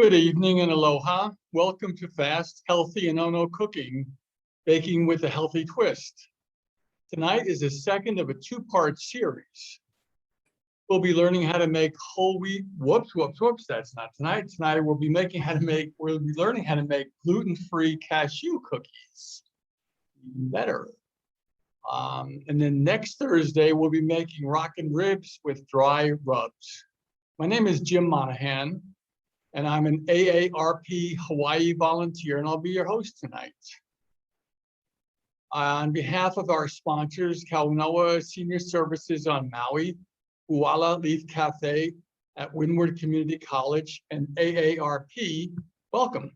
Good evening and aloha. Welcome to Fast, Healthy, and No Cooking, Baking with a Healthy Twist. Tonight is the second of a two-part series. We'll be learning how to make whole wheat, whoops, that's not tonight. Tonight we'll be learning how to make gluten-free cashew cookies. Even better. And then next Thursday, we'll be making rockin' ribs with dry rubs. My name is Jim Monahan, and I'm an AARP Hawaii volunteer, and I'll be your host tonight. On behalf of our sponsors, Kaunoa Senior Services on Maui, Uala Leaf Cafe at Windward Community College, and AARP, welcome.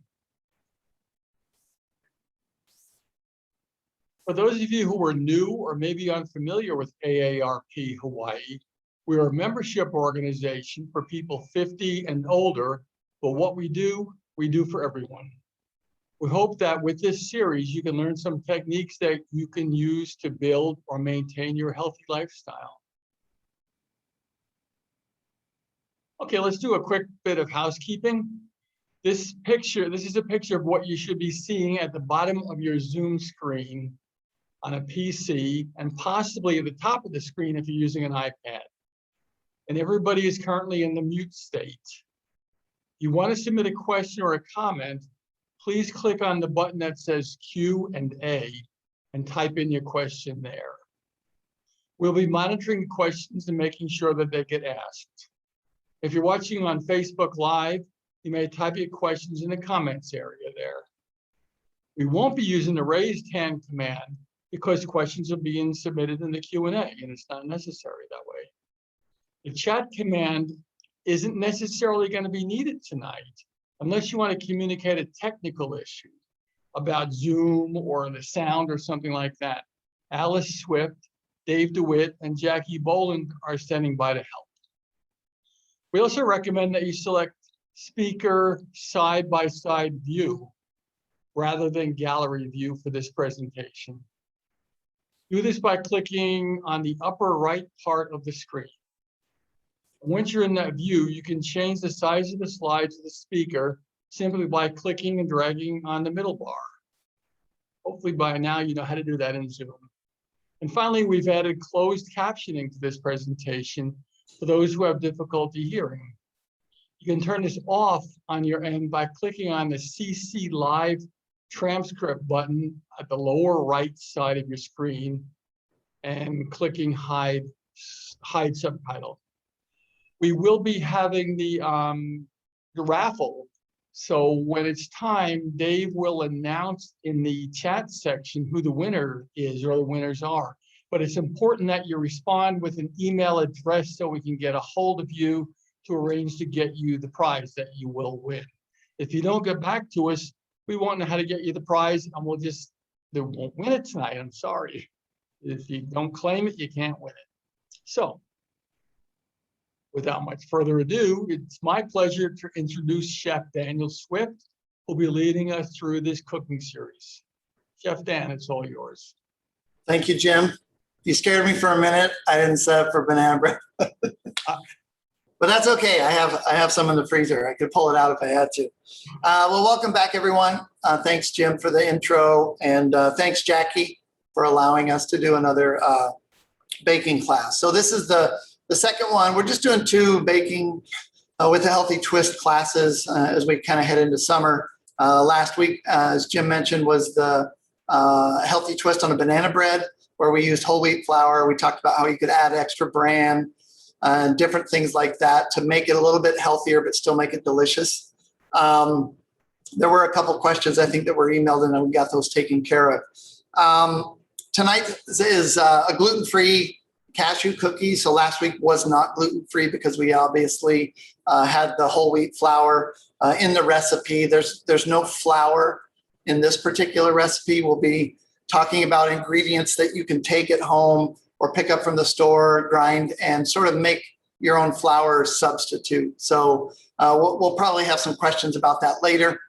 For those of you who are new or maybe unfamiliar with AARP Hawaii, we're a membership organization for people 50 and older, but what we do for everyone. We hope that with this series, you can learn some techniques that you can use to build or maintain your healthy lifestyle. Okay, let's do a quick bit of housekeeping. This is a picture of what you should be seeing at the bottom of your Zoom screen on a PC, and possibly at the top of the screen if you're using an iPad. And everybody is currently in the mute state. You want to submit a question or a comment, please click on the button that says Q&A and type in your question there. We'll be monitoring questions and making sure that they get asked. If you're watching on Facebook Live, you may type your questions in the comments area there. We won't be using the raised hand command because questions are being submitted in the Q&A, and it's not necessary that way. The chat command isn't necessarily going to be needed tonight unless you want to communicate a technical issue about Zoom or the sound or something like that. Alice Swift, Dave DeWitt, and Jackie Boland are standing by to help. We also recommend that you select speaker side-by-side view rather than gallery view for this presentation. Do this by clicking on the upper right part of the screen. Once you're in that view, you can change the size of the slides of the speaker simply by clicking and dragging on the middle bar. Hopefully by now you know how to do that in Zoom. And finally, we've added closed captioning to this presentation for those who have difficulty hearing. You can turn this off on your end by clicking on the CC Live transcript button at the lower right side of your screen and clicking hide subtitle. We will be having the raffle. So when it's time, Dave will announce in the chat section who the winner is or the winners are. But it's important that you respond with an email address so we can get a hold of you to arrange to get you the prize that you will win. If you don't get back to us, we won't know how to get you the prize, and they won't win it tonight. I'm sorry. If you don't claim it, you can't win it. So, without much further ado, it's my pleasure to introduce Chef Daniel Swift, who'll be leading us through this cooking series. Chef Dan, it's all yours. Thank you, Jim. You scared me for a minute. I didn't set up for banana bread. But that's okay. I have some in the freezer. I could pull it out if I had to. Well, welcome back, everyone. Thanks, Jim, for the intro. And thanks, Jackie, for allowing us to do another baking class. So this is the second one. We're just doing two baking with a healthy twist classes as we kind of head into summer. Last week, as Jim mentioned, was the healthy twist on a banana bread, where we used whole wheat flour. We talked about how you could add extra bran and different things like that to make it a little bit healthier, but still make it delicious. There were a couple questions I think that were emailed, and we got those taken care of. Tonight is a gluten-free cashew cookie. So last week was not gluten-free because we obviously had the whole wheat flour in the recipe. There's no flour in this particular recipe. We'll be talking about ingredients that you can take at home or pick up from the store, grind, and sort of make your own flour substitute. So we'll probably have some questions about that later.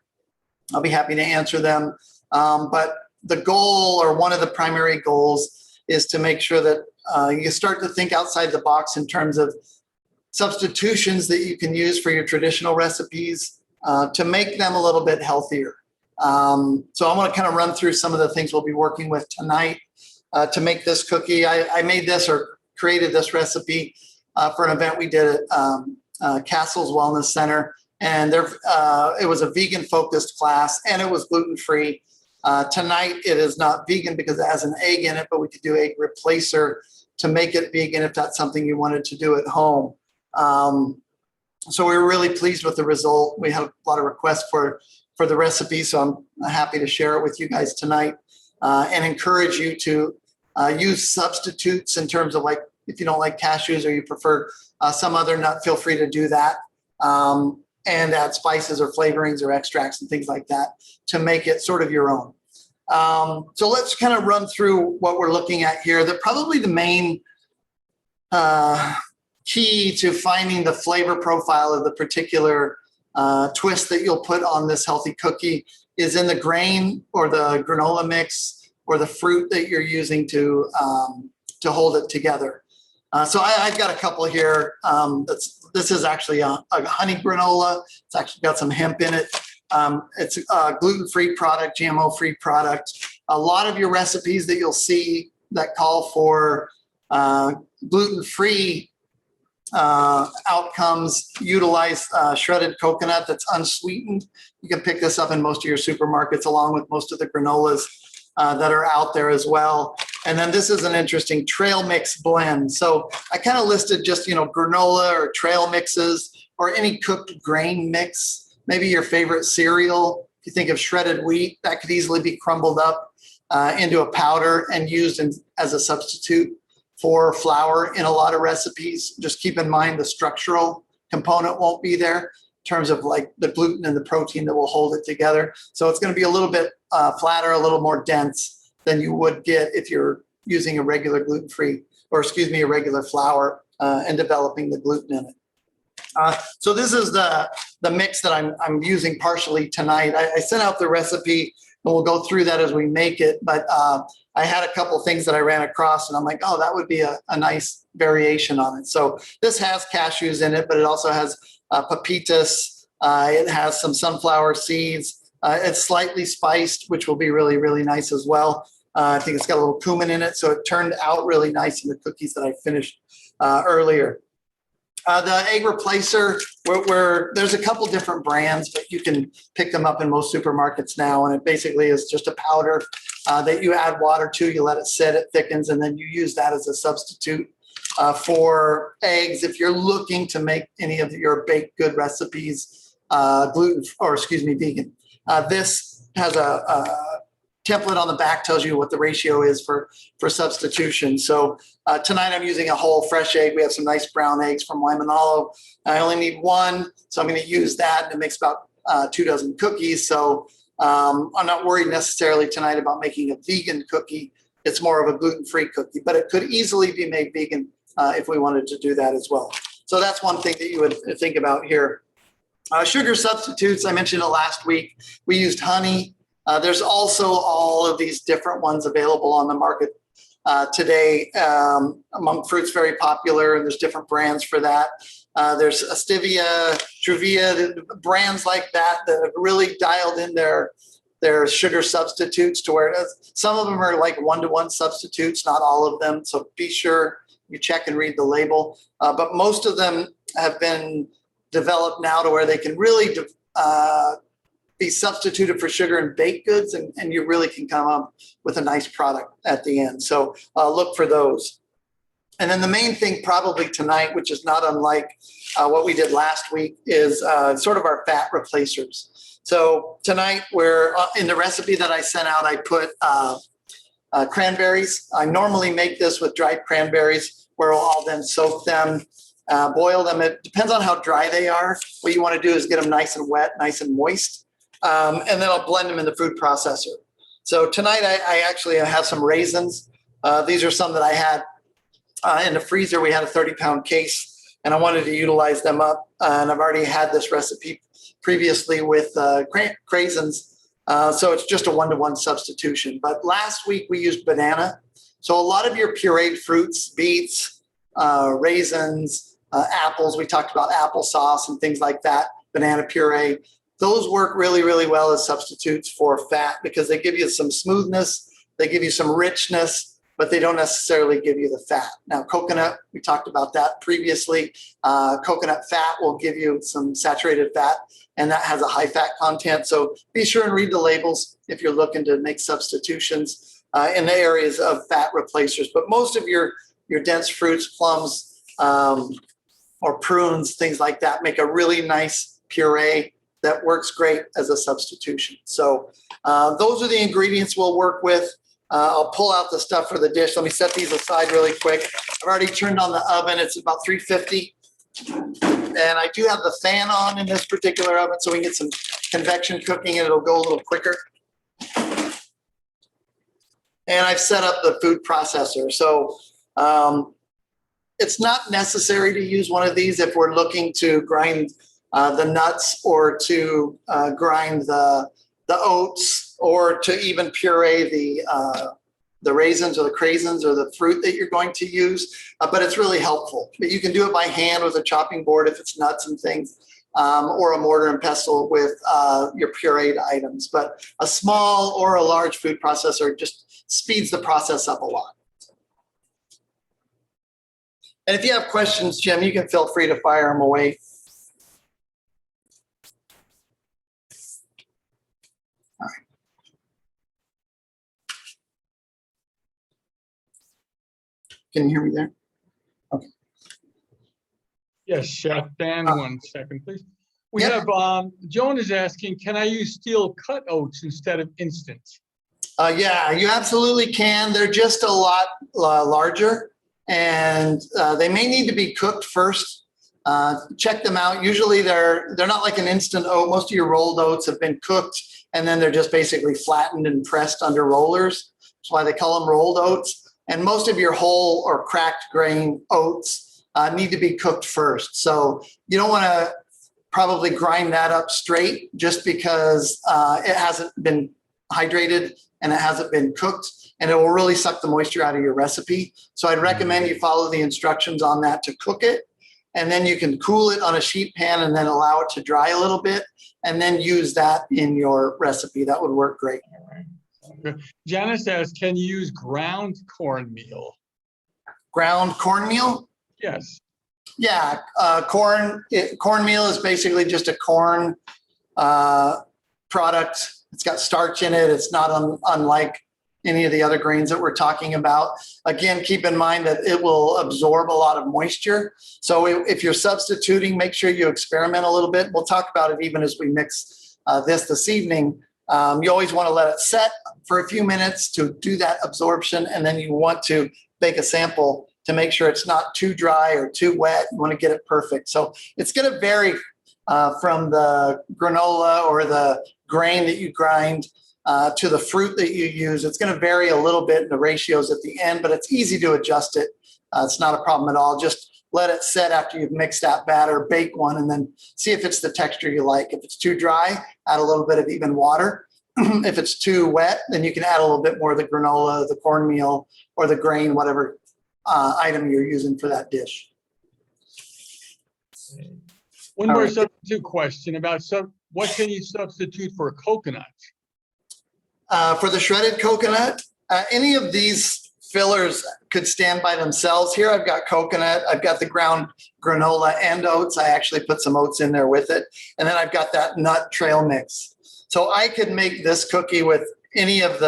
I'll be happy to answer them. But the goal, or one of the primary goals, is to make sure that you start to think outside the box in terms of substitutions that you can use for your traditional recipes, to make them a little bit healthier. So I'm going to kind of run through some of the things we'll be working with tonight to make this cookie. I made this or created this recipe for an event we did at Castle's Wellness Center. And it was a vegan focused class and it was gluten-free. Tonight, it is not vegan because it has an egg in it, but we could do egg replacer to make it vegan if that's something you wanted to do at home. So we were really pleased with the result. We had a lot of requests for the recipe, so I'm happy to share it with you guys tonight and encourage you to use substitutes in terms of like, if you don't like cashews or you prefer some other nut, feel free to do that. And add spices or flavorings or extracts and things like that to make it sort of your own. So let's kind of run through what we're looking at here. Probably the main key to finding the flavor profile of the particular twist that you'll put on this healthy cookie is in the grain or the granola mix or the fruit that you're using to hold it together. So I've got a couple here. This is actually a honey granola. It's actually got some hemp in it. It's a gluten-free product, GMO-free product. A lot of your recipes that you'll see that call for gluten-free outcomes utilize shredded coconut that's unsweetened. You can pick this up in most of your supermarkets along with most of the granolas that are out there as well. And then this is an interesting trail mix blend. So I kind of listed just, granola or trail mixes or any cooked grain mix, maybe your favorite cereal. If you think of shredded wheat, that could easily be crumbled up into a powder and used as a substitute for flour in a lot of recipes. Just keep in mind the structural component won't be there in terms of like the gluten and the protein that will hold it together. So it's going to be a little bit flatter, a little more dense than you would get if you're using a regular gluten-free, or a regular flour and developing the gluten in it. So this is the mix that I'm using partially tonight. I sent out the recipe and we'll go through that as we make it. But I had a couple things that I ran across and I'm like, oh, that would be a nice variation on it. So this has cashews in it, but it also has pepitas. It has some sunflower seeds. It's slightly spiced, which will be really, really nice as well. I think it's got a little cumin in it, so it turned out really nice in the cookies that I finished earlier. The egg replacer, where there's a couple different brands, but you can pick them up in most supermarkets now, and it basically is just a powder that you add water to, you let it sit, it thickens, and then you use that as a substitute for eggs. If you're looking to make any of your baked good recipes vegan. This has a template on the back, tells you what the ratio is for substitution. So tonight I'm using a whole fresh egg. We have some nice brown eggs from Limonolo. I only need one, so I'm going to use that, and it makes about 2 dozen cookies. So I'm not worried necessarily tonight about making a vegan cookie. It's more of a gluten-free cookie, but it could easily be made vegan if we wanted to do that as well. So that's one thing that you would think about here. Sugar substitutes, I mentioned it last week. We used honey. There's also all of these different ones available on the market today. Monk fruit's very popular, and there's different brands for that. There's Stevia, Truvia, brands like that have really dialed in their sugar substitutes to where some of them are like one-to-one substitutes, not all of them. So be sure you check and read the label. But most of them have been developed now to where they can really be substituted for sugar and baked goods, and you really can come up with a nice product at the end. So look for those. And then the main thing probably tonight, which is not unlike what we did last week, is sort of our fat replacers. So tonight we're in the recipe that I sent out, I put cranberries. I normally make this with dried cranberries where I'll then soak them, boil them. It depends on how dry they are. What you want to do is get them nice and wet, nice and moist. And then I'll blend them in the food processor. So tonight I actually have some raisins. These are some that I had in the freezer. We had a 30-pound case, and I wanted to utilize them up. And I've already had this recipe previously with craisins. So it's just a one-to-one substitution. But last week we used banana. So a lot of your pureed fruits, beets, raisins, apples, we talked about applesauce and things like that, banana puree. Those work really, really well as substitutes for fat because they give you some smoothness, they give you some richness, but they don't necessarily give you the fat. Now, coconut, we talked about that previously. Coconut fat will give you some saturated fat, and that has a high fat content. So be sure and read the labels if you're looking to make substitutions in the areas of fat replacers. But most of your dense fruits, plums, or prunes, things like that, make a really nice puree that works great as a substitution. So those are the ingredients we'll work with. I'll pull out the stuff for the dish. Let me set these aside really quick. I've already turned on the oven. It's about 350. And I do have the fan on in this particular oven so we can get some convection cooking and it'll go a little quicker. And I've set up the food processor. So it's not necessary to use one of these if we're looking to grind the nuts or to grind the oats or to even puree the raisins or the craisins or the fruit that you're going to use, but it's really helpful. But you can do it by hand with a chopping board if it's nuts and things, or a mortar and pestle with your pureed items. But a small or a large food processor just speeds the process up a lot. And if you have questions, Jim, you can feel free to fire them away. All right. Can you hear me there? Okay. Yes, Chef Dan, 1 second, please. We Yeah. have, Joan is asking, can I use steel cut oats instead of instant? Yeah, you absolutely can. They're just a lot larger, and they may need to be cooked first. Check them out. Usually they're not like an instant oat. Most of your rolled oats have been cooked, and then they're just basically flattened and pressed under rollers. That's why they call them rolled oats. And most of your whole or cracked grain oats need to be cooked first. So you don't want to probably grind that up straight just because it hasn't been hydrated and it hasn't been cooked, and it will really suck the moisture out of your recipe. So I'd recommend you follow the instructions on that to cook it. And then you can cool it on a sheet pan and then allow it to dry a little bit and then use that in your recipe. That would work great. All right. Okay. Janice asks, can you use ground cornmeal? Ground cornmeal? Yes. Yeah, cornmeal is basically just a corn product. It's got starch in it. It's not unlike any of the other grains that we're talking about. Again, keep in mind that it will absorb a lot of moisture. So if you're substituting, make sure you experiment a little bit. We'll talk about it even as we mix this evening. You always want to let it set for a few minutes to do that absorption, and then you want to bake a sample to make sure it's not too dry or too wet. You want to get it perfect. So it's going to vary from the granola or the grain that you grind to the fruit that you use. It's going to vary a little bit in the ratios at the end, but it's easy to adjust it. It's not a problem at all. Just let it set after you've mixed that batter, bake one, and then see if it's the texture you like. If it's too dry, add a little bit of even water. If it's too wet, then you can add a little bit more of the granola, the cornmeal, or the grain, whatever item you're using for that dish. One more substitute question about what can you substitute for coconut? For the shredded coconut, any of these fillers could stand by themselves. Here I've got coconut, I've got the ground granola and oats. I actually put some oats in there with it. And then I've got that nut trail mix. So I could make this cookie with any of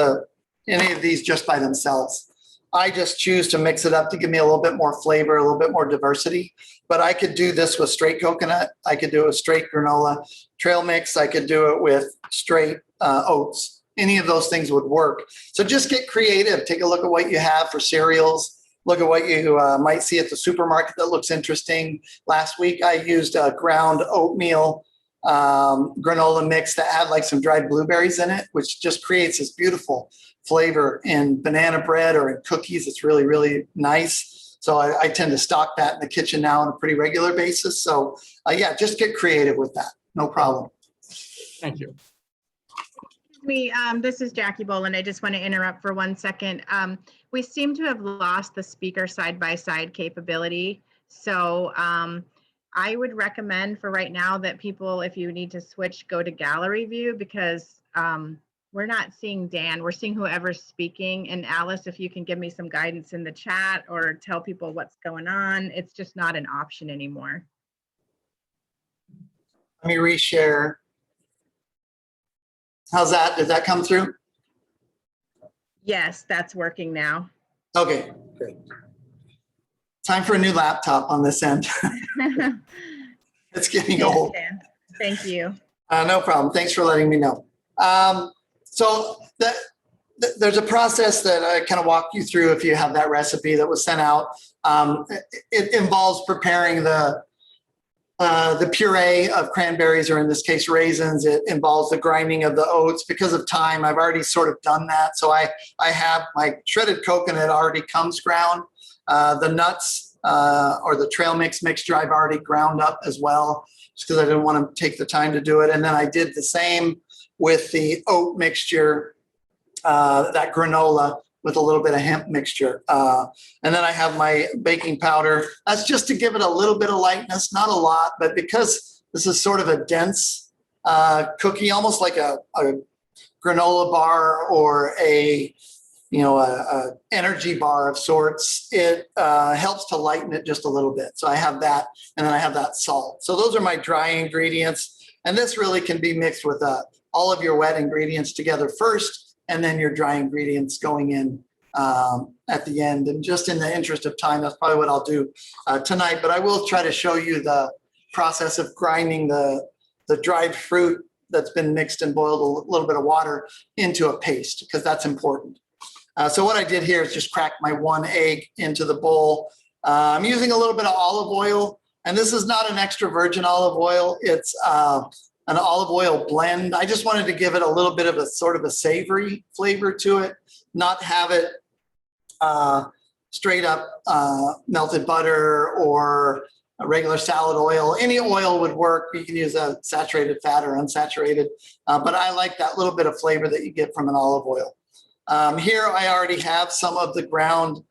these just by themselves. I just choose to mix it up to give me a little bit more flavor, a little bit more diversity. But I could do this with straight coconut. I could do it with straight granola trail mix. I could do it with straight oats. Any of those things would work. So just get creative. Take a look at what you have for cereals. Look at what you might see at the supermarket that looks interesting. Last week, I used a ground oatmeal granola mix that had like some dried blueberries in it, which just creates this beautiful flavor in banana bread or in cookies. It's really, really nice. So I tend to stock that in the kitchen now on a pretty regular basis. So yeah, just get creative with that. No problem. Thank you. This is Jackie Boland. I just want to interrupt for 1 second. We seem to have lost the speaker side-by-side capability. So I would recommend for right now that people, if you need to switch, go to gallery view, because we're not seeing Dan, we're seeing whoever's speaking. And Alice, if you can give me some guidance in the chat or tell people what's going on, it's just not an option anymore. Let me reshare. How's that? Did that come through? Yes, that's working now. Okay, great. Time for a new laptop on this end. It's getting old. Thank you. No problem. Thanks for letting me know. So there's a process that I kind of walk you through if you have that recipe that was sent out. It involves preparing the puree of cranberries, or in this case, raisins. It involves the grinding of the oats. Because of time, I've already sort of done that. So I have my shredded coconut already comes ground. The nuts or the trail mix mixture I've already ground up as well, just because I didn't want to take the time to do it. And then I did the same with the oat mixture, that granola with a little bit of hemp mixture. And then I have my baking powder. That's just to give it a little bit of lightness, not a lot, but because this is sort of a dense cookie, almost like a granola bar or a energy bar of sorts, it helps to lighten it just a little bit. So I have that, and then I have that salt. So those are my dry ingredients. And this really can be mixed with all of your wet ingredients together first, and then your dry ingredients going in at the end. And just in the interest of time, that's probably what I'll do tonight. But I will try to show you the process of grinding the dried fruit that's been mixed and boiled a little bit of water into a paste, because that's important. So what I did here is just crack my one egg into the bowl. I'm using a little bit of olive oil, and this is not an extra virgin olive oil. It's an olive oil blend. I just wanted to give it a little bit of a sort of a savory flavor to it, not have it straight up melted butter or a regular salad oil. Any oil would work. You can use a saturated fat or unsaturated, but I like that little bit of flavor that you get from an olive oil. Here I already have some of the ground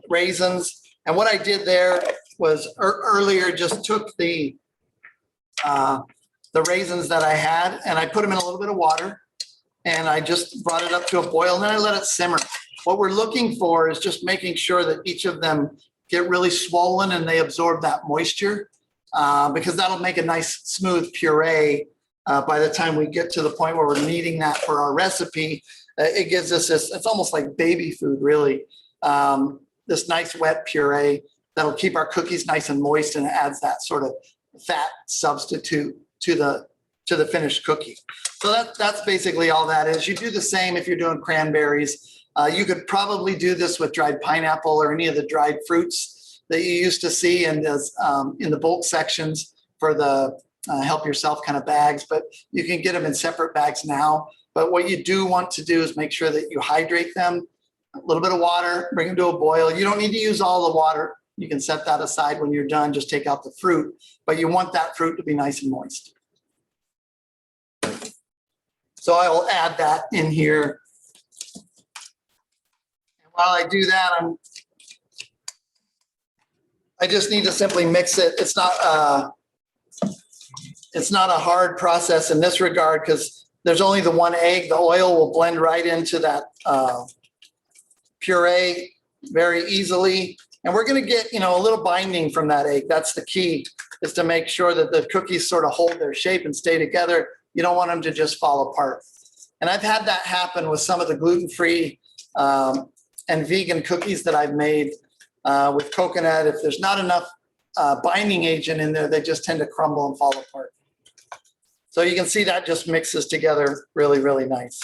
raisins. And what I did there was earlier just took the raisins that I had, and I put them in a little bit of water, and I just brought it up to a boil, and then I let it simmer. What we're looking for is just making sure that each of them get really swollen and they absorb that moisture, because that'll make a nice smooth puree by the time we get to the point where we're needing that for our recipe. It gives us this, it's almost like baby food, really. This nice wet puree that'll keep our cookies nice and moist, and it adds that sort of fat substitute to the finished cookie. So that's basically all that is. You do the same if you're doing cranberries. You could probably do this with dried pineapple or any of the dried fruits that you used to see in the bulk sections for the help yourself kind of bags, but you can get them in separate bags now. But what you do want to do is make sure that you hydrate them, a little bit of water, bring them to a boil. You don't need to use all the water. You can set that aside when you're done, just take out the fruit, but you want that fruit to be nice and moist. So I will add that in here. And while I do that, I just need to simply mix it. It's not a hard process in this regard, because there's only the one egg. The oil will blend right into that puree very easily. And we're going to get, a little binding from that egg. That's the key, is to make sure that the cookies sort of hold their shape and stay together. You don't want them to just fall apart. And I've had that happen with some of the gluten-free and vegan cookies that I've made with coconut. If there's not enough binding agent in there, they just tend to crumble and fall apart. So you can see that just mixes together really, really nice.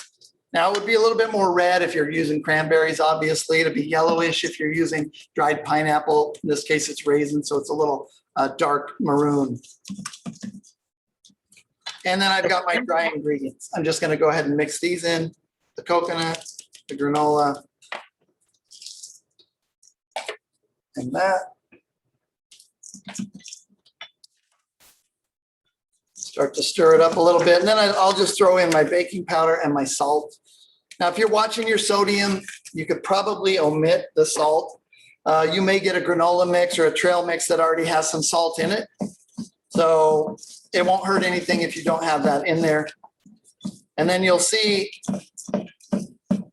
Now, it would be a little bit more red if you're using cranberries, obviously. It'd be yellowish if you're using dried pineapple. In this case, it's raisin, so it's a little dark maroon. And then I've got my dry ingredients. I'm just going to go ahead and mix these in, the coconut, the granola, and that. Start to stir it up a little bit, and then I'll just throw in my baking powder and my salt. Now, if you're watching your sodium, you could probably omit the salt. You may get a granola mix or a trail mix that already has some salt in it. So it won't hurt anything if you don't have that in there. And then you'll see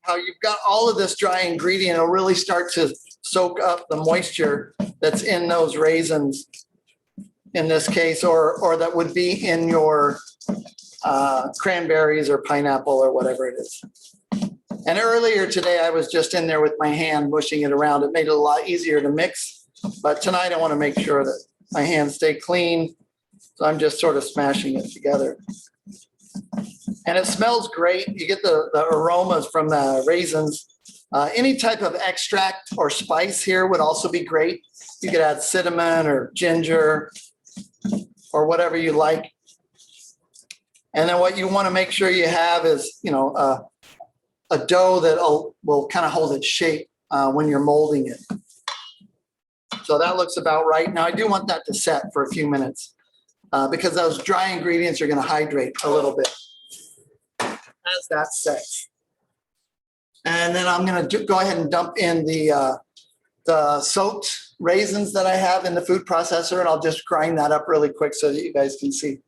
how you've got all of this dry ingredient. It'll really start to soak up the moisture that's in those raisins in this case, or that would be in your cranberries or pineapple or whatever it is. And earlier today, I was just in there with my hand mushing it around. It made it a lot easier to mix. But tonight I want to make sure that my hands stay clean. So I'm just sort of smashing it together. And it smells great. You get the aromas from the raisins. Any type of extract or spice here would also be great. You could add cinnamon or ginger or whatever you like. And then what you want to make sure you have is, a dough that will kind of hold its shape when you're molding it. So that looks about right. Now I do want that to set for a few minutes because those dry ingredients are going to hydrate a little bit as that sets. And then I'm going to go ahead and dump in the soaked raisins that I have in the food processor, and I'll just grind that up really quick so that you guys can see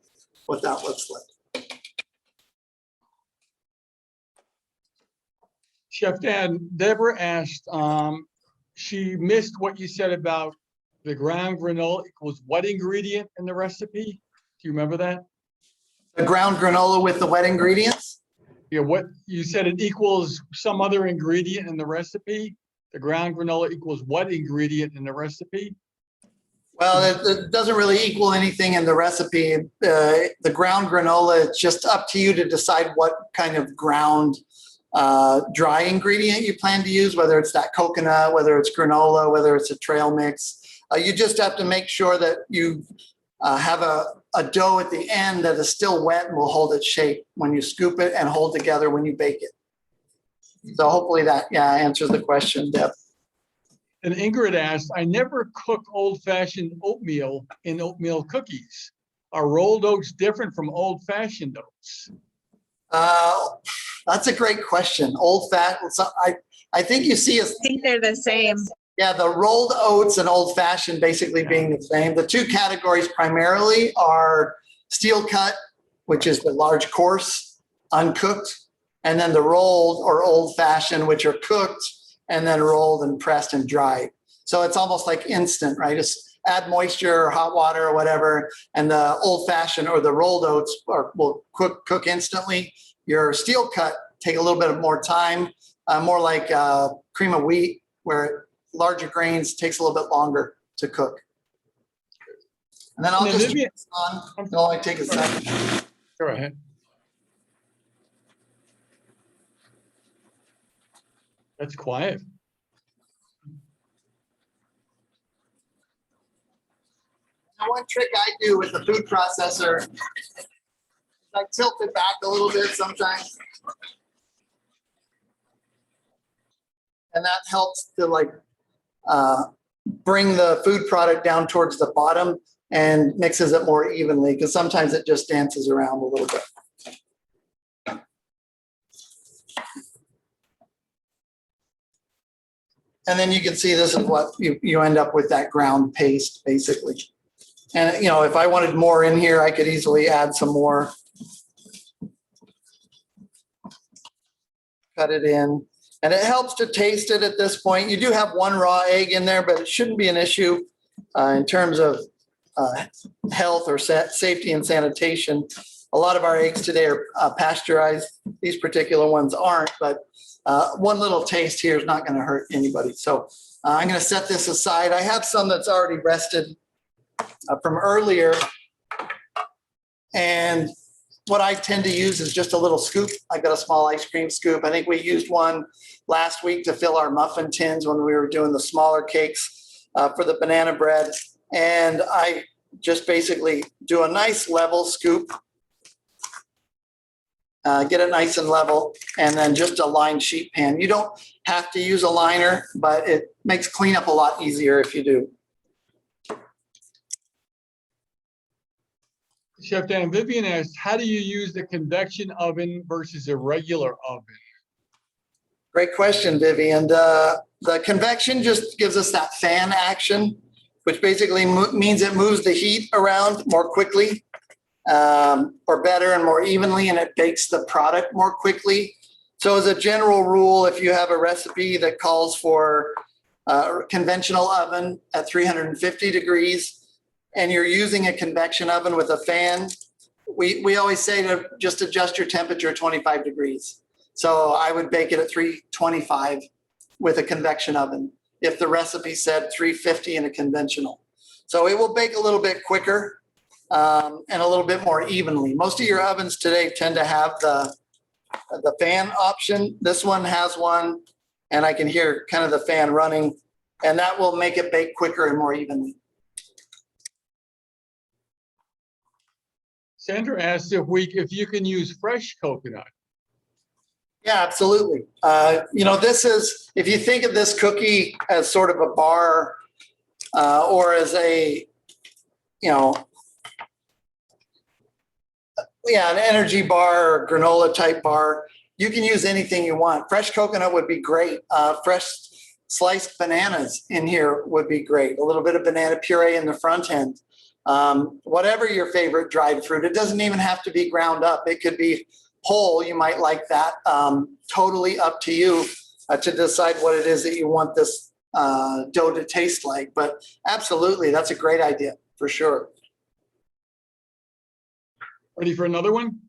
what that looks like. Chef Dan, Deborah asked, she missed what you said about the ground granola equals what ingredient in the recipe? Do you remember that? The ground granola with the wet ingredients? Yeah, what you said it equals some other ingredient in the recipe? The ground granola equals what ingredient in the recipe? Well, it doesn't really equal anything in the recipe. The ground granola, it's just up to you to decide what kind of ground dry ingredient you plan to use, whether it's that coconut, whether it's granola, whether it's a trail mix. You just have to make sure that you have a dough at the end that is still wet and will hold its shape when you scoop it and hold together when you bake it. So hopefully that, answers the question, Deb. And Ingrid asked, I never cook old-fashioned oatmeal in oatmeal cookies. Are rolled oats different from old-fashioned oats? That's a great question. Old-fashioned, so I think you see us. I think they're the same. Yeah, the rolled oats and old-fashioned basically being the same. The two categories primarily are steel cut, which is the large coarse, uncooked, and then the rolled or old-fashioned, which are cooked and then rolled and pressed and dried. So it's almost like instant, right? Just add moisture or hot water or whatever, and the old-fashioned or the rolled oats will cook instantly. Your steel cut take a little bit of more time, more like cream of wheat, where larger grains takes a little bit longer to cook. And then I'll just turn this on. It'll only take a second. Go ahead. That's quiet. Now, one trick I do with the food processor, I tilt it back a little bit sometimes. And that helps to bring the food product down towards the bottom and mixes it more evenly, because sometimes it just dances around a little bit. And then you can see this is what you end up with, that ground paste basically. And if I wanted more in here, I could easily add some more. Cut it in. And it helps to taste it at this point. You do have one raw egg in there, but it shouldn't be an issue in terms of health or safety and sanitation. A lot of our eggs today are pasteurized. These particular ones aren't, but one little taste here is not going to hurt anybody. So I'm going to set this aside. I have some that's already rested from earlier. And what I tend to use is just a little scoop. I've got a small ice cream scoop. I think we used one last week to fill our muffin tins when we were doing the smaller cakes for the banana bread. And I just basically do a nice level scoop, get it nice and level, and then just a lined sheet pan. You don't have to use a liner, but it makes cleanup a lot easier if you do. Chef Dan, Vivian asked, how do you use the convection oven versus a regular oven? Great question, Vivian. The convection just gives us that fan action, which basically means it moves the heat around more quickly, or better and more evenly, and it bakes the product more quickly. So as a general rule, if you have a recipe that calls for a conventional oven at 350 degrees and you're using a convection oven with a fan, we always say to just adjust your temperature 25 degrees. So I would bake it at 325 with a convection oven if the recipe said 350 in a conventional. So it will bake a little bit quicker and a little bit more evenly. Most of your ovens today tend to have the fan option. This one has one, and I can hear kind of the fan running, and that will make it bake quicker and more evenly. Sandra asked if you can use fresh coconut. Yeah, absolutely. This is, if you think of this cookie as sort of a bar or as an energy bar or granola type bar, you can use anything you want. Fresh coconut would be great. Fresh sliced bananas in here would be great. A little bit of banana puree in the front end. Whatever your favorite dried fruit, it doesn't even have to be ground up. It could be whole. You might like that. Totally up to you to decide what it is that you want this dough to taste like. But absolutely, that's a great idea for sure. Ready for another one?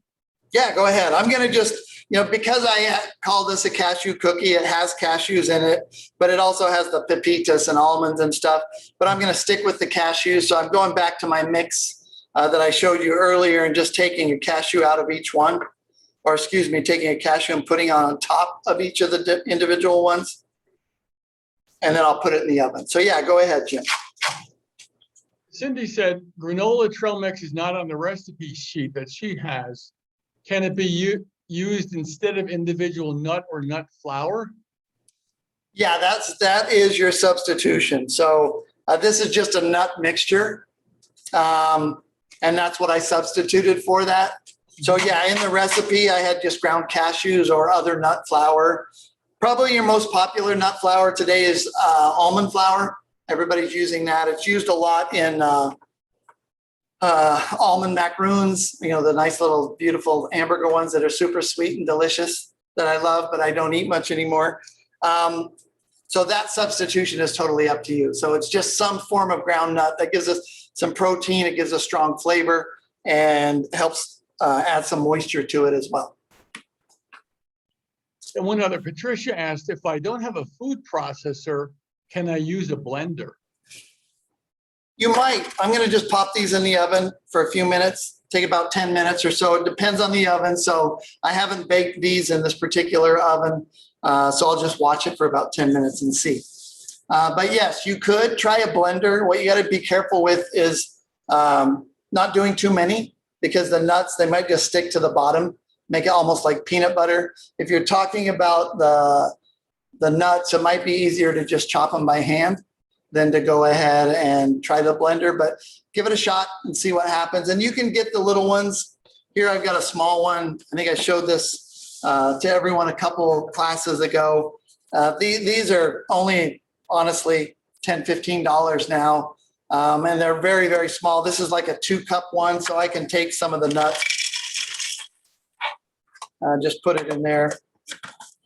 Yeah, go ahead. I'm going to just, because I call this a cashew cookie, it has cashews in it, but it also has the pepitas and almonds and stuff. But I'm going to stick with the cashews. So I'm going back to my mix that I showed you earlier and just taking a cashew out of each one. Or excuse me, taking a cashew and putting it on top of each of the individual ones. And then I'll put it in the oven. So yeah, go ahead, Jim. Cindy said granola trail mix is not on the recipe sheet that she has. Can it be used instead of individual nut or nut flour? Yeah, that is your substitution. So this is just a nut mixture. And that's what I substituted for that. So yeah, in the recipe, I had just ground cashews or other nut flour. Probably your most popular nut flour today is almond flour. Everybody's using that. It's used a lot in almond macaroons, the nice little beautiful hamburger ones that are super sweet and delicious that I love, but I don't eat much anymore. So that substitution is totally up to you. So it's just some form of ground nut that gives us some protein. It gives a strong flavor and helps add some moisture to it as well. And one other, Patricia asked, if I don't have a food processor, can I use a blender? You might. I'm going to just pop these in the oven for a few minutes, take about 10 minutes or so. It depends on the oven. So I haven't baked these in this particular oven. So I'll just watch it for about 10 minutes and see. But yes, you could try a blender. What you got to be careful with is not doing too many, because the nuts, they might just stick to the bottom, make it almost like peanut butter. If you're talking about the nuts, it might be easier to just chop them by hand than to go ahead and try the blender, but give it a shot and see what happens. And you can get the little ones. Here I've got a small one. I think I showed this to everyone a couple classes ago. These are only, honestly, $10, $15 now. And they're very, very small. This is like a 2-cup one, so I can take some of the nuts, just put it in there,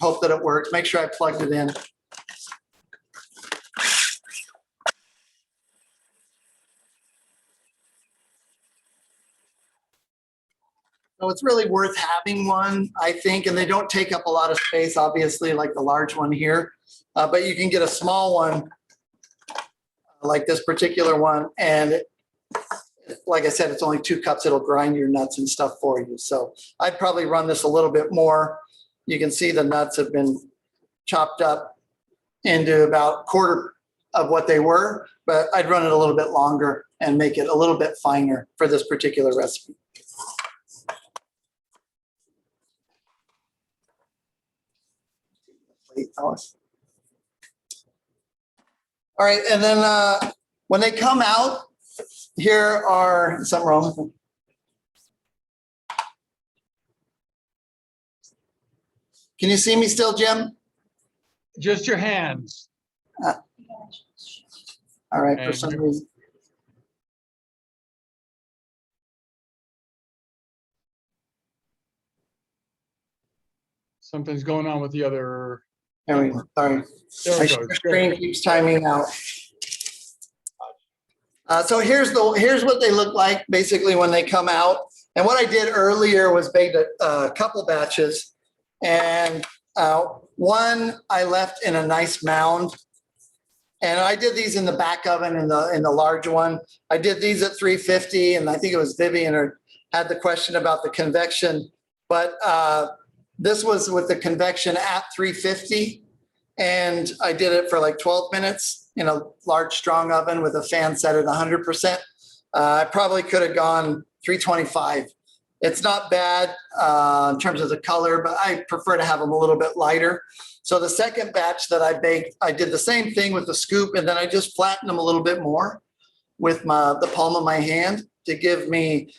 hope that it works. Make sure I plugged it in. So it's really worth having one, I think, and they don't take up a lot of space, obviously, like the large one here, but you can get a small one like this particular one. And like I said, it's only 2 cups. It'll grind your nuts and stuff for you. So I'd probably run this a little bit more. You can see the nuts have been chopped up into about 1/4 of what they were, but I'd run it a little bit longer and make it a little bit finer for this particular recipe. All right, and then when they come out, here are something wrong with them. Can you see me still, Jim? Just your hands. All right, for And some you're- reason. Something's going on with the other. There we go. Sorry. There My we go. Good. screen keeps timing out. So here's what they look like basically when they come out. And what I did earlier was baked a couple batches, and one I left in a nice mound. And I did these in the back oven in the large one. I did these at 350, and I think it was Vivian had the question about the convection, but this was with the convection at 350, and I did it for like 12 minutes in a large strong oven with a fan set at 100%. I probably could have gone 325. It's not bad in terms of the color, but I prefer to have them a little bit lighter. So the second batch that I baked, I did the same thing with the scoop, and then I just flattened them a little bit more with the palm of my hand to give me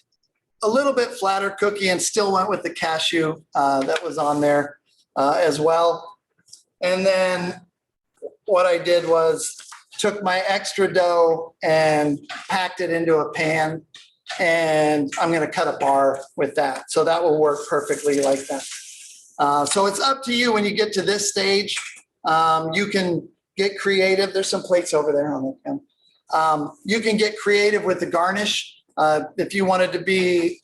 a little bit flatter cookie, and still went with the cashew that was on there as well. And then what I did was took my extra dough and packed it into a pan, and I'm going to cut a bar with that. So that will work perfectly like that. So it's up to you when you get to this stage. You can get creative. There's some plates over there on the pan. You can get creative with the garnish. If you wanted to be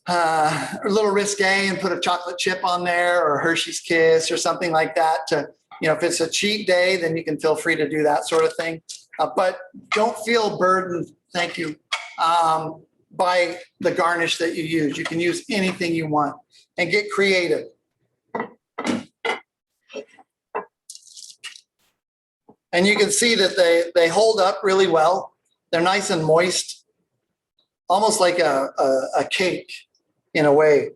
a little risque and put a chocolate chip on there or Hershey's Kiss or something like that to, if it's a cheat day, then you can feel free to do that sort of thing. But don't feel burdened, thank you, by the garnish that you use. You can use anything you want and get creative. And you can see that they hold up really well. They're nice and moist, almost like a cake in a way.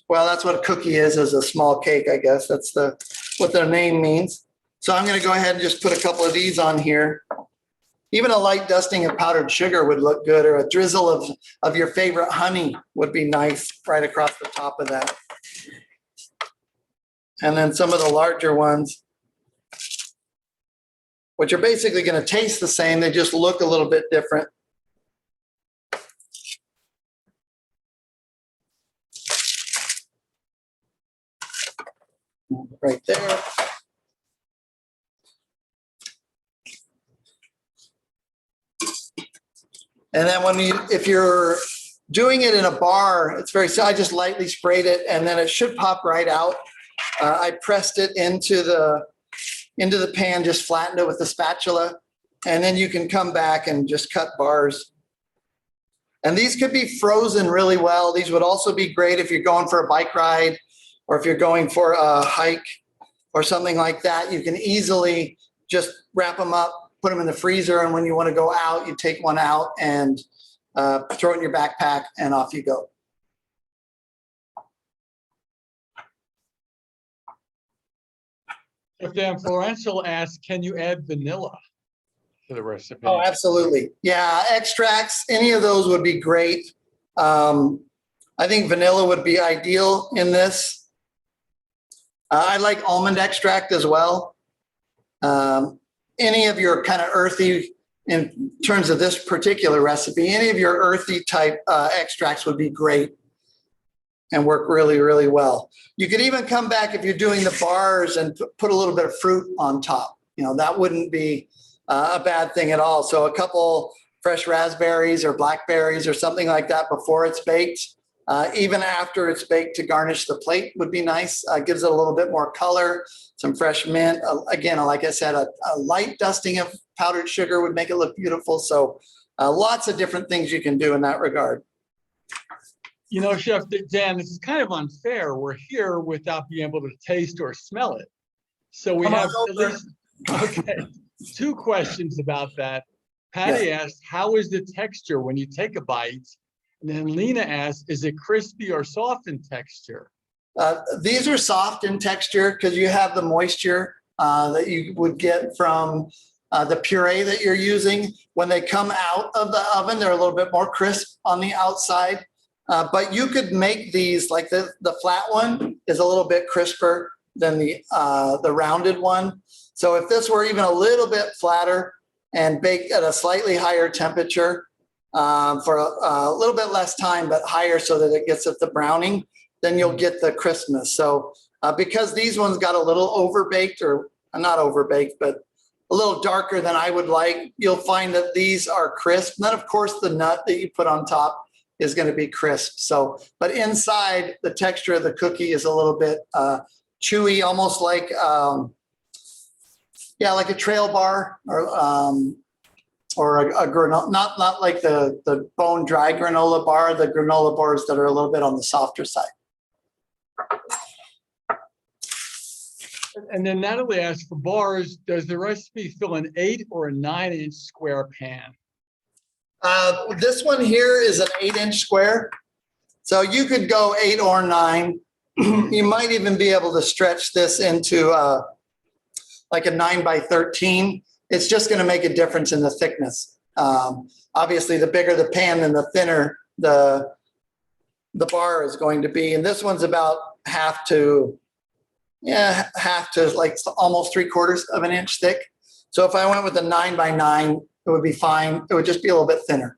Well, that's what a cookie is a small cake, I guess. That's what their name means. So I'm going to go ahead and just put a couple of these on here. Even a light dusting of powdered sugar would look good, or a drizzle of your favorite honey would be nice right across the top of that. And then some of the larger ones, which are basically going to taste the same, they just look a little bit different. Right there. And then if you're doing it in a bar, it's I just lightly sprayed it, and then it should pop right out. I pressed it into the pan, just flattened it with the spatula, and then you can come back and just cut bars. And these could be frozen really well. These would also be great if you're going for a bike ride or if you're going for a hike or something like that. You can easily just wrap them up, put them in the freezer, and when you want to go out, you take one out and throw it in your backpack, and off you go. If Dan Florencio asks, can you add vanilla to the recipe? Oh, absolutely. Yeah, extracts, any of those would be great. I think vanilla would be ideal in this. I like almond extract as well. Any of your kind of earthy, in terms of this particular recipe, any of your earthy type extracts would be great and work really, really well. You could even come back if you're doing the bars and put a little bit of fruit on top. That wouldn't be a bad thing at all. So a couple fresh raspberries or blackberries or something like that before it's baked. Even after it's baked, to garnish the plate would be nice. Gives it a little bit more color, some fresh mint. Again, like I said, a light dusting of powdered sugar would make it look beautiful. So lots of different things you can do in that regard. Chef Dan, this is kind of unfair. We're here without being able to taste or smell it. So we have at least, okay, 2 questions about that. Patty asked, how is the texture when you take a bite? And then Lena asked, is it crispy or soft in texture? These are soft in texture because you have the moisture that you would get from the puree that you're using. When they come out of the oven, they're a little bit more crisp on the outside. But you could make these, like the flat one is a little bit crisper than the rounded one. So if this were even a little bit flatter and baked at a slightly higher temperature for a little bit less time, but higher so that it gets at the browning, then you'll get the crispness. So because these ones got a little overbaked, or not overbaked, but a little darker than I would like, you'll find that these are crisp. And then of course the nut that you put on top is going to be crisp. So, but inside the texture of the cookie is a little bit chewy, almost like, like a trail bar or a granola, not like the bone dry granola bar, the granola bars that are a little bit on the softer side. And then Natalie asked, for bars, does the recipe fill an 8 or a 9-inch square pan? This one here is an 8-inch square. So you could go 8 or 9. You might even be able to stretch this into like a 9x13. It's just going to make a difference in the thickness. Obviously, the bigger the pan, then the thinner the bar is going to be. And this one's about half to like almost 3/4 of an inch thick. So if I went with a 9x9, it would be fine. It would just be a little bit thinner.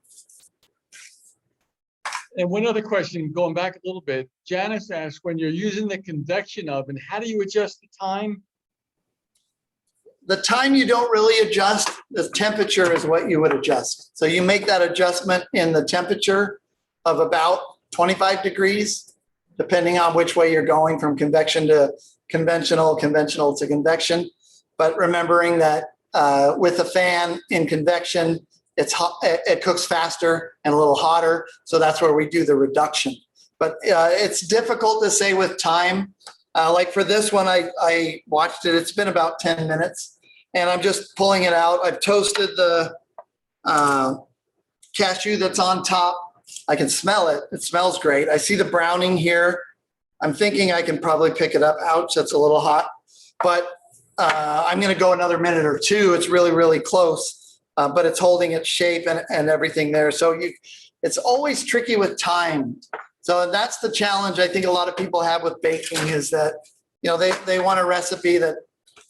And one other question, going back a little bit, Janice asked, when you're using the convection oven, how do you adjust the time? The time you don't really adjust, the temperature is what you would adjust. So you make that adjustment in the temperature of about 25 degrees, depending on which way you're going, from convection to conventional, conventional to convection. But remembering that with a fan in convection, it's hot, it cooks faster and a little hotter. So that's where we do the reduction. But it's difficult to say with time. Like for this one, I watched it. It's been about 10 minutes and I'm just pulling it out. I've toasted the cashew that's on top. I can smell it. It smells great. I see the browning here. I'm thinking I can probably pick it up. Ouch, that's a little hot. But I'm going to go another minute or two. It's really, really close, but it's holding its shape and everything there. So it's always tricky with time. So that's the challenge I think a lot of people have with baking, is that, you know, they want a recipe that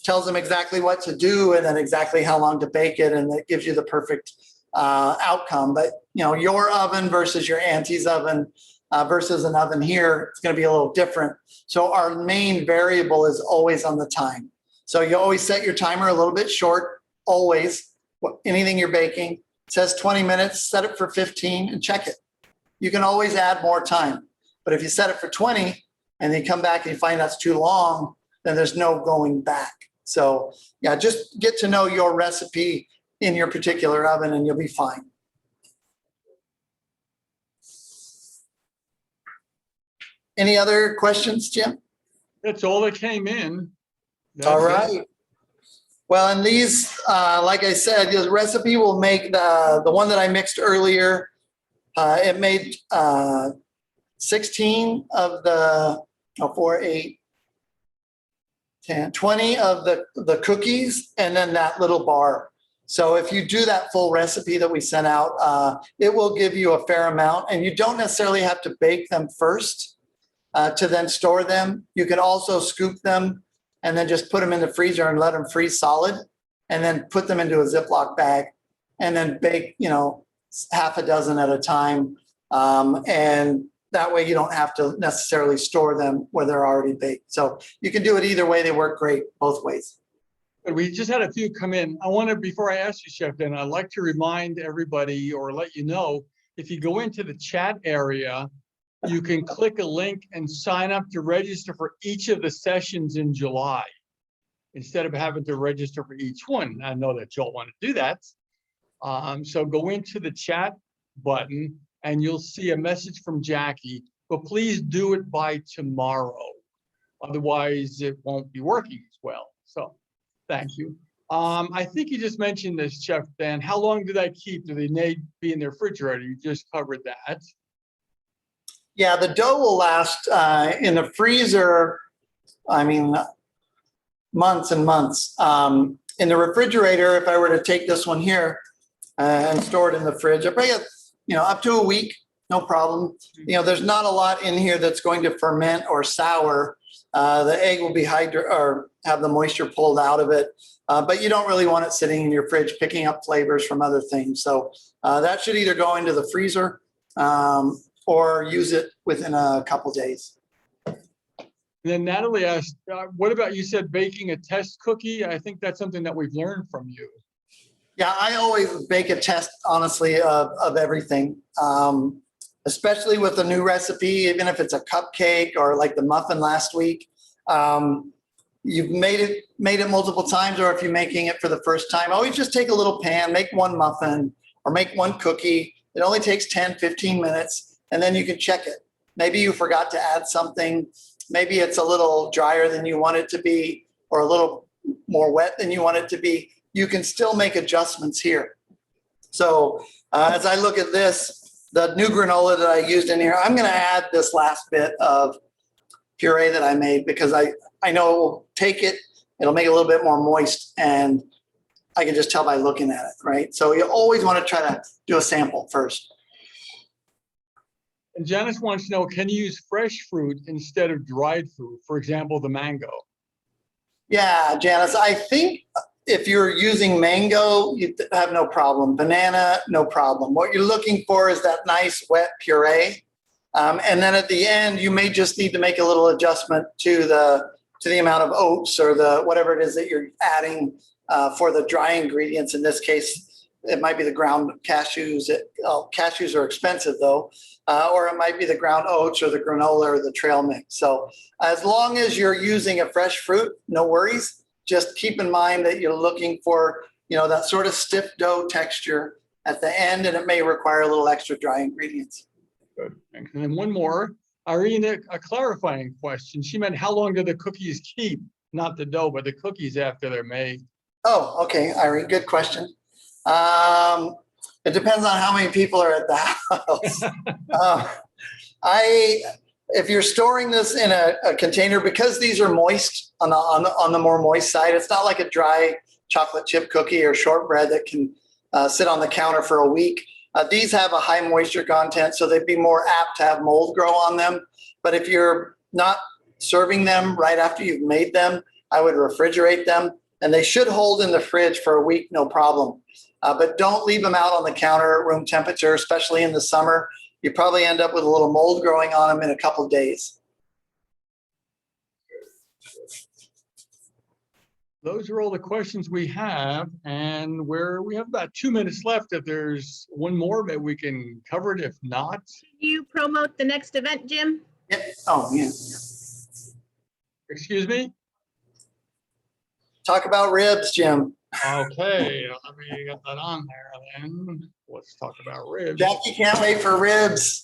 tells them exactly what to do and then exactly how long to bake it, and it gives you the perfect outcome. But, you know, your oven versus your auntie's oven versus an oven here, it's going to be a little different. So our main variable is always on the time. So you always set your timer a little bit short, always. Anything you're baking, it says 20 minutes, set it for 15 and check it. You can always add more time. But if you set it for 20 and then you come back and you find that's too long, then there's no going back. So yeah, just get to know your recipe in your particular oven and you'll be fine. Any other questions, Jim? That's all that came in. All right. Well, and these, like I said, the recipe will make the one that I mixed earlier. It made 16 of the 4, 8, 10, 20 of the cookies, and then that little bar. So if you do that full recipe that we sent out, it will give you a fair amount, and you don't necessarily have to bake them first to then store them. You can also scoop them and then just put them in the freezer and let them freeze solid, and then put them into a Ziploc bag and then bake, you know, half a dozen at a time. And that way you don't have to necessarily store them where they're already baked. So you can do it either way. They work great both ways. We just had a few come in. I want to, before I ask you, Chef Dan, I'd like to remind everybody or let you know, if you go into the chat area, you can click a link and sign up to register for each of the sessions in July, instead of having to register for each one. I know that you'll want to do that. So go into the chat button and you'll see a message from Jackie, but please do it by tomorrow. Otherwise it won't be working as well. So thank you. I think you just mentioned this, Chef Dan. How long do they keep? Do they need to be in the refrigerator? You just covered that. Yeah, the dough will last in the freezer, I mean, months and months. In the refrigerator, if I were to take this one here and store it in the fridge, I probably get, you know, up to a week. no problem. You know, there's not a lot in here that's going to ferment or sour. The egg will be or have the moisture pulled out of it, but you don't really want it sitting in your fridge picking up flavors from other things. So that should either go into the freezer or use it within a couple days. And then Natalie asked, what about, you said baking a test cookie? I think that's something that we've learned from you. Yeah, I always bake a test, honestly, of everything, especially with a new recipe, even if it's a cupcake or like the muffin last week. You've made it multiple times, or if you're making it for the first time, always just take a little pan, make one muffin or make one cookie. It only takes 10, 15 minutes, and then you can check it. Maybe you forgot to add something. Maybe it's a little drier than you want it to be, or a little more wet than you want it to be. You can still make adjustments here. So as I look at this, the new granola that I used in here, I'm going to add this last bit of puree that I made because I know it will take it, it'll make it a little bit more moist, and I can just tell by looking at it, right? So you always want to try to do a sample first. And Janice wants to know, can you use fresh fruit instead of dried fruit? For example, the mango. Yeah, Janice, I think if you're using mango, you have no problem. Banana, no problem. What you're looking for is that nice wet puree. And then at the end, you may just need to make a little adjustment to the amount of oats or the whatever it is that you're adding for the dry ingredients. In this case, it might be the ground cashews. Cashews are expensive though, or it might be the ground oats or the granola or the trail mix. So as long as you're using a fresh fruit, no worries. Just keep in mind that you're looking for, that sort of stiff dough texture at the end, and it may require a little extra dry ingredients. Good. And then one more, Irene, a clarifying question. She meant how long do the cookies keep? Not the dough, but the cookies after they're made. Oh, okay, Irene, good question. It depends on how many people are at the house. If you're storing this in a container, because these are moist on the more moist side, it's not like a dry chocolate chip cookie or shortbread that can sit on the counter for a week. These have a high moisture content, so they'd be more apt to have mold grow on them. But if you're not serving them right after you've made them, I would refrigerate them, and they should hold in the fridge for a week, no problem. But don't leave them out on the counter at room temperature, especially in the summer. You probably end up with a little mold growing on them in a couple of days. Those are all the questions we have, and we have about 2 minutes left. If there's one more, maybe we can cover it. If not, Can you promote the next event, Jim? Yep. Oh, yeah. excuse me. Talk about ribs, Jim. Okay, let me get that on there then. Let's talk about ribs. Jackie can't wait for ribs.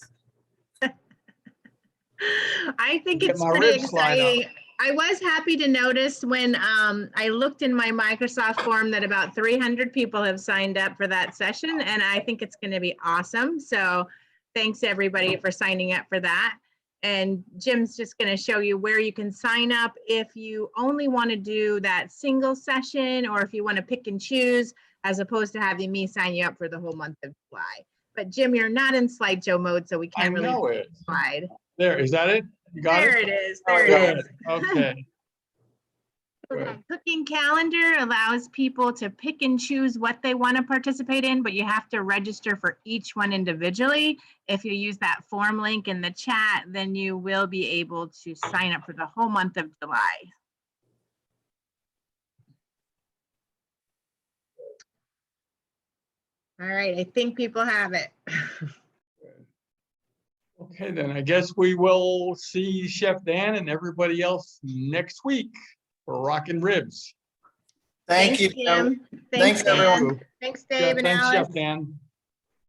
I think Get it's my pretty ribs slide exciting. I was happy to notice when I looked in my Microsoft form that about 300 people have signed up for that session, and I think it's going to be awesome. So thanks everybody for signing up for that. And Jim's just going to show you where you can sign up if you only want to do that single session, or if you want to pick and choose, as opposed to having me sign you up for the whole month of July. But Jim, you're not in slideshow mode, so we can't really know it. slide. There, is that it? You got There it? it is. Oh, There it good. is. Okay. So Good. that cooking calendar allows people to pick and choose what they want to participate in, but you have to register for each one individually. If you use that form link in the chat, then you will be able to sign up for the whole month of July. All right, I think people have it. Okay, then I guess we will see Chef Dan and everybody else next week for Rockin' Ribs. Thank you, Thanks, Jim. Jim. Thanks, Thanks, everyone. Dan. Thanks, Dave and Thanks, Alex. Chef Dan.